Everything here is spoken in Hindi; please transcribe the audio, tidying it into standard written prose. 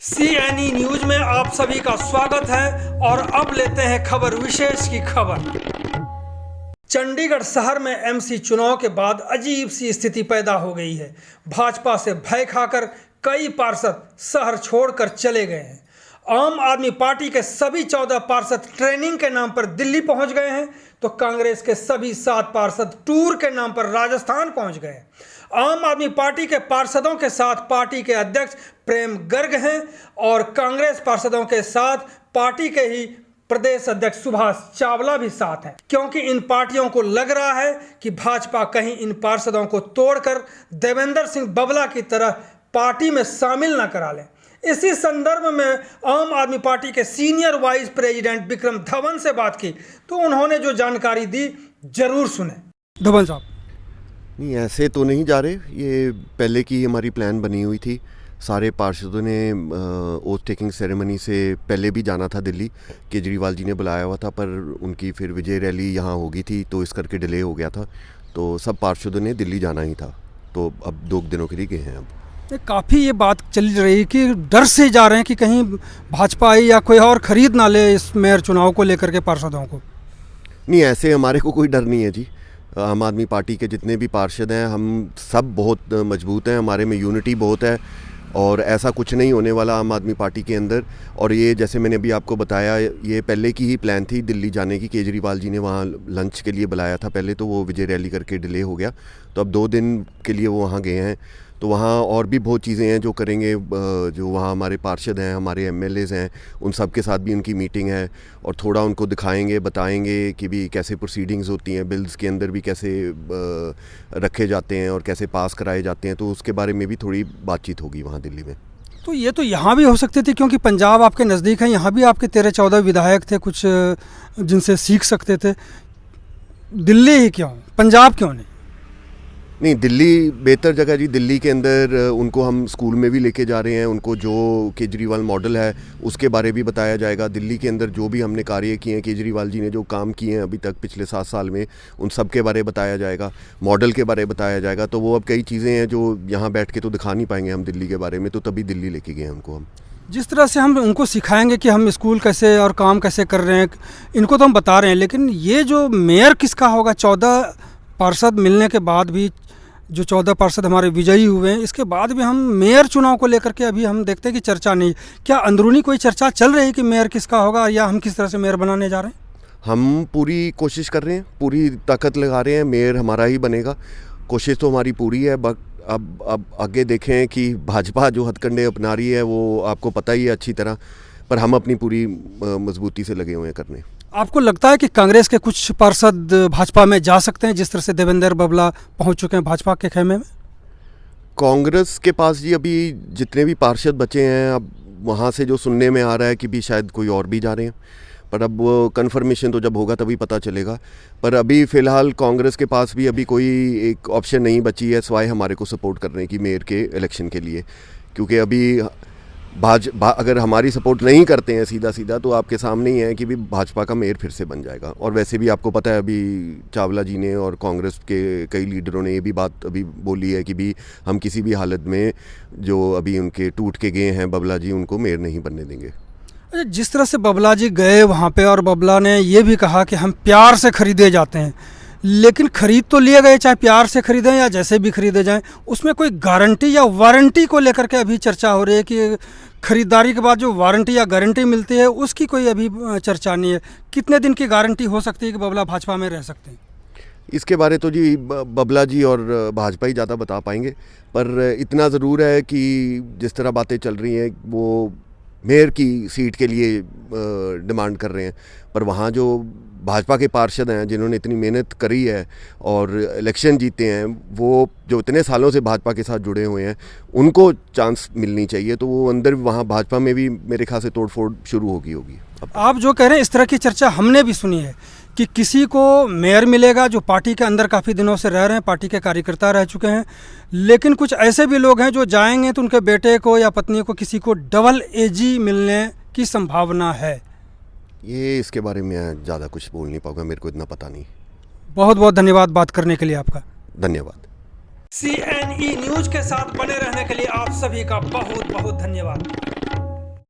CNE न्यूज में आप सभी का स्वागत है और अब लेते हैं खबर विशेष की खबर। चंडीगढ़ शहर में MC चुनाव के बाद अजीब सी स्थिति पैदा हो गई है। भाजपा से भय खाकर कई पार्षद शहर छोड़कर चले गए हैं। आम आदमी पार्टी के सभी 14 पार्षद ट्रेनिंग के नाम पर दिल्ली पहुंच गए हैं, तो कांग्रेस के सभी 7 पार्षद टूर के नाम पर राजस्थान पहुंच गए हैं। आम आदमी पार्टी के पार्षदों के साथ पार्टी के अध्यक्ष प्रेम गर्ग हैं और कांग्रेस पार्षदों के साथ पार्टी के ही प्रदेश अध्यक्ष सुभाष चावला भी साथ हैं, क्योंकि इन पार्टियों को लग रहा है कि भाजपा कहीं इन पार्षदों को तोड़कर देवेंद्र सिंह बबला की तरह पार्टी में शामिल न करा लें। इसी संदर्भ में आम आदमी पार्टी के senior vice president Vikram Dhawan से बात की, तो उन्होंने जो जानकारी दी जरूर सुने। धवन साहब, नहीं ऐसे तो नहीं जा रहे, ये पहले की हमारी प्लान बनी हुई थी। सारे पार्षदों ने ओथ टेकिंग सेरेमनी से पहले भी जाना था दिल्ली। केजरीवाल जी ने बुलाया हुआ था, पर उनकी फिर विजय रैली यहाँ होगी थी, तो इस करके डिले हो गया था। तो सब पार्षदों ने दिल्ली जाना ही था, तो अब 2 दिनों के लिए गए हैं। अब काफ़ी ये बात चल रही कि डर से जा रहे हैं कि कहीं भाजपा आई या कोई और खरीद ना ले इस मेयर चुनाव को लेकर के पार्षदों को। नहीं, ऐसे हमारे को कोई डर नहीं है जी। आम आदमी पार्टी के जितने भी पार्षद हैं, हम सब बहुत मजबूत हैं, हमारे में यूनिटी बहुत है और ऐसा कुछ नहीं होने वाला आम आदमी पार्टी के अंदर। और ये जैसे मैंने अभी आपको बताया, ये पहले की ही प्लान थी दिल्ली जाने की। केजरीवाल जी ने वहाँ लंच के लिए बुलाया था पहले, तो वो विजय रैली करके डिले हो गया, तो अब 2 दिन के लिए वो वहाँ गए हैं। तो वहाँ और भी बहुत चीज़ें हैं जो करेंगे। जो वहाँ हमारे पार्षद हैं, हमारे MLAs हैं, उन सब के साथ भी उनकी मीटिंग है और थोड़ा उनको दिखाएंगे, बताएंगे कि भी कैसे प्रोसीडिंग्स होती हैं, बिल्स के अंदर भी कैसे रखे जाते हैं और कैसे पास कराए जाते हैं। तो उसके बारे में भी थोड़ी बातचीत होगी वहाँ दिल्ली में। तो ये तो यहाँ भी हो सकती थी, क्योंकि पंजाब आपके नज़दीक है, यहाँ भी आपके 13-14 विधायक थे कुछ जिनसे सीख सकते थे। दिल्ली ही क्यों, पंजाब क्यों नहीं? नहीं, दिल्ली बेहतर जगह जी। दिल्ली के अंदर उनको हम स्कूल में भी लेके जा रहे हैं, उनको जो केजरीवाल मॉडल है उसके बारे भी बताया जाएगा। दिल्ली के अंदर जो भी हमने कार्य किए हैं, केजरीवाल जी ने जो काम किए हैं अभी तक पिछले 7 साल में, उन सब के बारे बताया जाएगा, मॉडल के बारे बताया जाएगा। तो वो अब कई चीज़ें हैं जो यहाँ बैठ के तो दिखा नहीं पाएंगे हम दिल्ली के बारे में, तो तभी दिल्ली लेके गए हमको। हम जिस तरह से हम उनको सिखाएंगे कि हम स्कूल कैसे और काम कैसे कर रहे हैं, इनको तो हम बता रहे हैं, लेकिन ये जो मेयर किसका होगा, 14 पार्षद मिलने के बाद भी, जो 14 पार्षद हमारे विजयी हुए हैं, इसके बाद भी हम मेयर चुनाव को लेकर के अभी हम देखते हैं कि चर्चा नहीं। क्या अंदरूनी कोई चर्चा चल रही है कि मेयर किसका होगा या हम किस तरह से मेयर बनाने जा रहे हैं? हम पूरी कोशिश कर रहे हैं, पूरी ताकत लगा रहे हैं, मेयर हमारा ही बनेगा। कोशिश तो हमारी पूरी है। अब आगे देखें कि भाजपा जो हथकंडे अपना रही है वो आपको पता ही है अच्छी तरह, पर हम अपनी पूरी मजबूती से लगे हुए हैं करने। आपको लगता है कि कांग्रेस के कुछ पार्षद भाजपा में जा सकते हैं, जिस तरह से देवेंद्र बबला पहुंच चुके हैं भाजपा के खेमे में? कांग्रेस के पास जी अभी जितने भी पार्षद बचे हैं, अब वहाँ से जो सुनने में आ रहा है कि भी शायद कोई और भी जा रहे हैं, पर अब वो कन्फर्मेशन तो जब होगा तभी पता चलेगा। पर अभी फ़िलहाल कांग्रेस के पास भी अभी कोई एक ऑप्शन नहीं बची है सिवाय हमारे को सपोर्ट करने की मेयर के इलेक्शन के लिए। क्योंकि अभी अगर हमारी सपोर्ट नहीं करते हैं सीधा तो आपके सामने ही है कि भी भाजपा का मेयर फिर से बन जाएगा। और वैसे भी आपको पता है, अभी चावला जी ने और कांग्रेस के कई लीडरों ने ये भी बात अभी बोली है कि भी हम किसी भी हालत में जो अभी उनके टूट के गए हैं बबला जी, उनको मेयर नहीं बनने देंगे। जिस तरह से बबला जी गए वहाँ पे और बबला ने ये भी कहा कि हम प्यार से खरीदे जाते हैं, लेकिन खरीद तो लिए गए, चाहे प्यार से खरीदें या जैसे भी खरीदे जाएं, उसमें कोई गारंटी या वारंटी को लेकर के अभी चर्चा हो रही है कि खरीदारी के बाद जो वारंटी या गारंटी मिलती है उसकी कोई अभी चर्चा नहीं है। कितने दिन की गारंटी हो सकती है कि बबला भाजपा में रह सकते हैं? इसके बारे तो जी बबला जी और भाजपा ही ज़्यादा बता पाएंगे, पर इतना ज़रूर है कि जिस तरह बातें चल रही हैं वो मेयर की सीट के लिए डिमांड कर रहे हैं। पर वहाँ जो भाजपा के पार्षद हैं जिन्होंने इतनी मेहनत करी है और इलेक्शन जीते हैं, वो जो इतने सालों से भाजपा के साथ जुड़े हुए हैं, उनको चांस मिलनी चाहिए। तो वो अंदर वहाँ भाजपा में भी मेरे ख्याल से तोड़फोड़ शुरू होगी। आप जो कह रहे हैं, इस तरह की चर्चा हमने भी सुनी है कि किसी को मेयर मिलेगा जो पार्टी के अंदर काफ़ी दिनों से रह रहे हैं, पार्टी के कार्यकर्ता रह चुके हैं, लेकिन कुछ ऐसे भी लोग हैं जो जाएंगे तो उनके बेटे को या पत्नी को किसी को डबल AG मिलने की संभावना है। ये इसके बारे में ज़्यादा कुछ बोल नहीं पाऊंगा, मेरे को इतना पता नहीं। बहुत बहुत धन्यवाद बात करने के लिए आपका। धन्यवाद। CNE न्यूज के साथ बने रहने के लिए आप सभी का बहुत बहुत धन्यवाद।